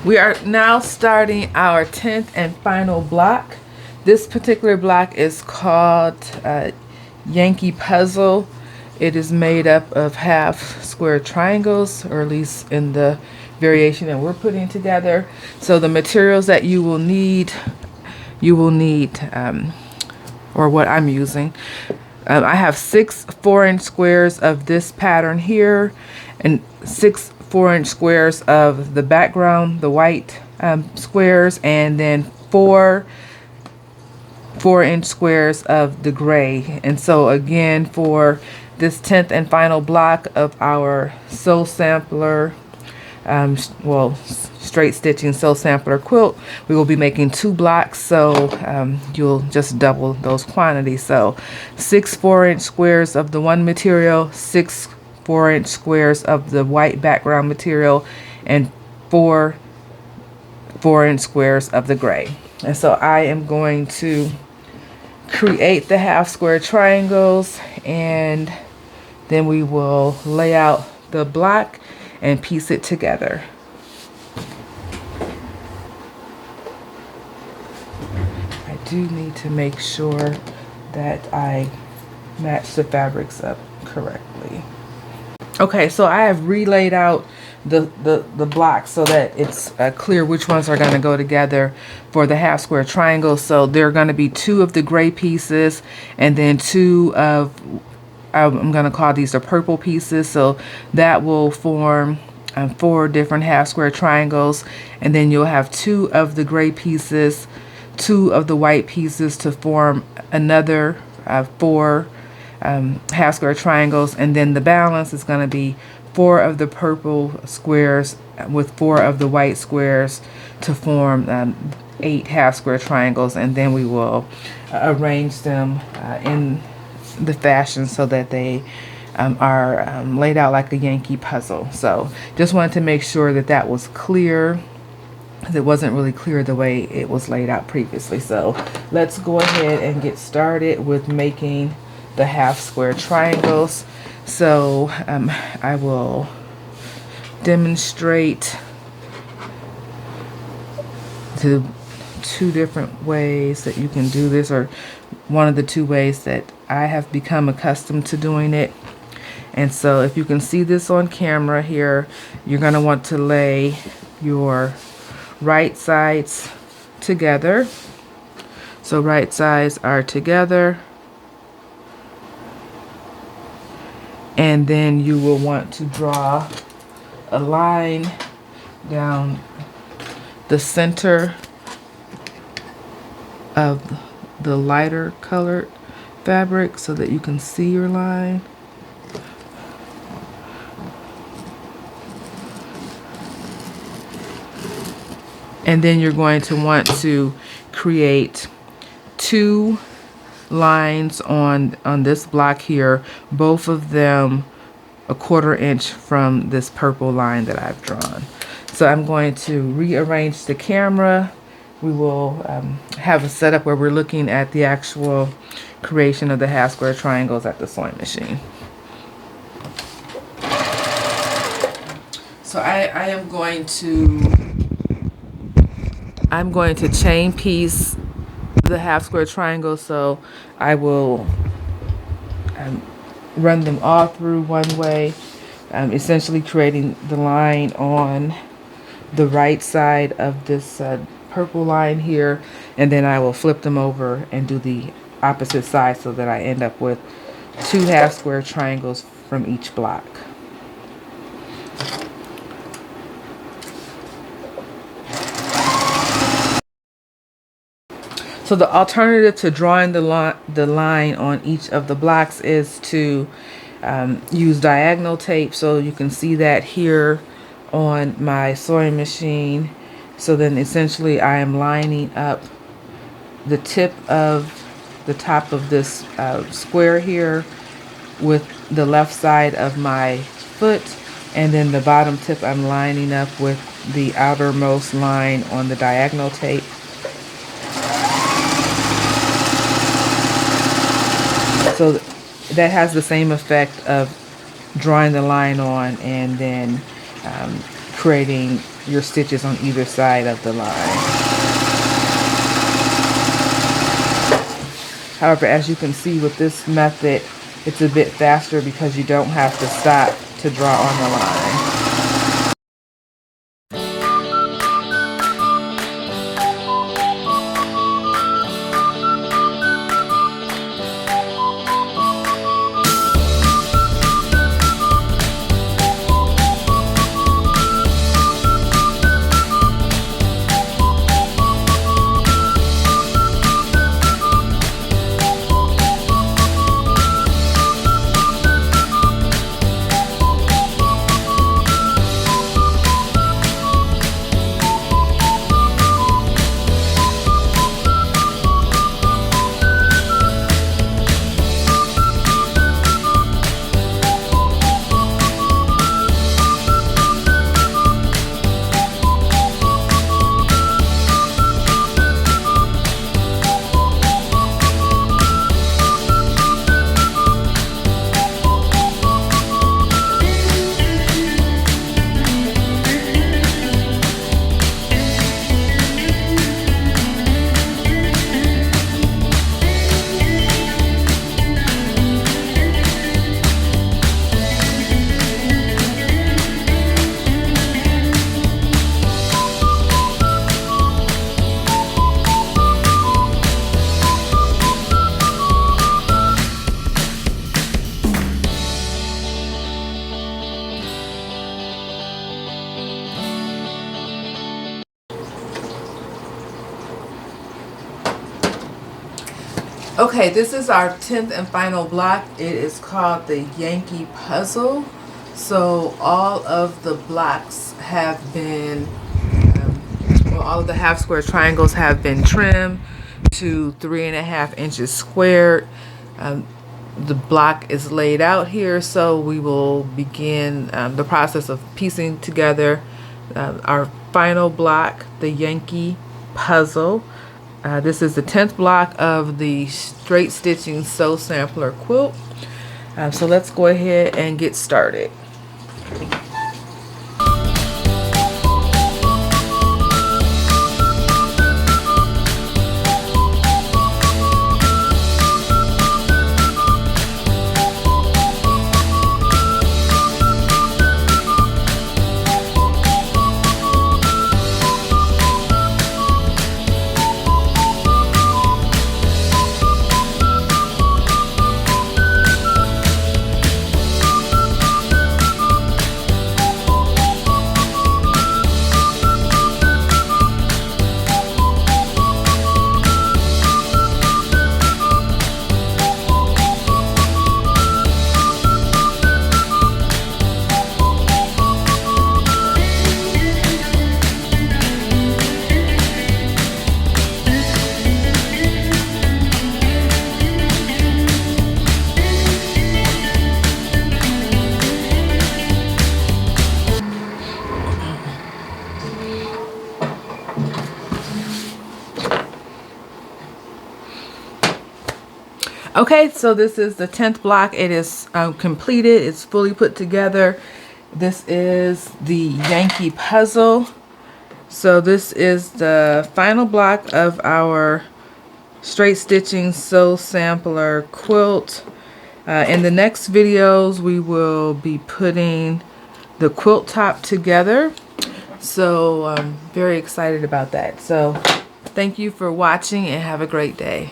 We are now starting our 10th and final block. This particular block is called Yankee Puzzle. It is made up of half square triangles, or at least in the variation that we're putting together. So the materials that you will need, or what I'm using. I have 6 4-inch squares of this pattern here, and 6 4-inch squares of the background, the white squares, and then 4 4-inch squares of the gray. And so again, for this 10th and final block of our sew sampler, straight stitching sew sampler quilt, we will be making 2 blocks, so you'll just double those quantities. So 6 4-inch squares of the one material, 6 4-inch squares of the white background material, and 4 4-inch squares of the gray. And so I am going to create the half square triangles, and then we will lay out the block and piece it together. I do need to make sure that I match the fabrics up correctly. Okay, so I have relayed out the blocks so that it's clear which ones are going to go together for the half square triangle. So there are going to be 2 of the gray pieces, and then 2 of, I'm going to call these the purple pieces. So that will form 4 different half square triangles, and then you'll have 2 of the gray pieces, 2 of the white pieces to form another 4 half square triangles, and then the balance is going to be 4 of the purple squares with 4 of the white squares to form 8 half square triangles, and then we will arrange them in the fashion so that they are laid out like a Yankee puzzle. So just wanted to make sure that that was clear. It wasn't really clear the way it was laid out previously. So let's go ahead and get started with making the half square triangles. So I will demonstrate the 2 different ways that you can do this, or one of the 2 ways that I have become accustomed to doing it. And so if you can see this on camera here, you're going to want to lay your right sides together. So right sides are together. And then you will want to draw a line down the center of the lighter colored fabric so that you can see your line. And then you're going to want to create 2 lines on this block here, both of them a 1/4 inch from this purple line that I've drawn. So I'm going to rearrange the camera. We will have a setup where we're looking at the actual creation of the half square triangles at the sewing machine. So I'm going to chain piece the half square triangle, so I will run them all through one way, essentially creating the line on the right side of this purple line here, and then I will flip them over and do the opposite side so that I end up with 2 half square triangles from each block. So the alternative to drawing the line on each of the blocks is to use diagonal tape. So you can see that here on my sewing machine. So then essentially I am lining up the tip of the top of this square here with the left side of my foot, and then the bottom tip I'm lining up with the outermost line on the diagonal tape. So that has the same effect of drawing the line on and then creating your stitches on either side of the line. However, as you can see with this method, it's a bit faster because you don't have to stop to draw on the line. Okay, this is our 10th and final block. It is called the Yankee Puzzle. So all of the blocks have been, all of the half square triangles have been trimmed to 3.5 inches squared. The block is laid out here, so we will begin the process of piecing together our final block, the Yankee Puzzle. This is the 10th block of the straight stitching sew sampler quilt. So let's go ahead and get started. Okay, so this is the 10th block. It is completed. It's fully put together. This is the Yankee Puzzle. So this is the final block of our straight stitching sew sampler quilt. In the next videos, we will be putting the quilt top together. So I'm very excited about that. So thank you for watching and have a great day.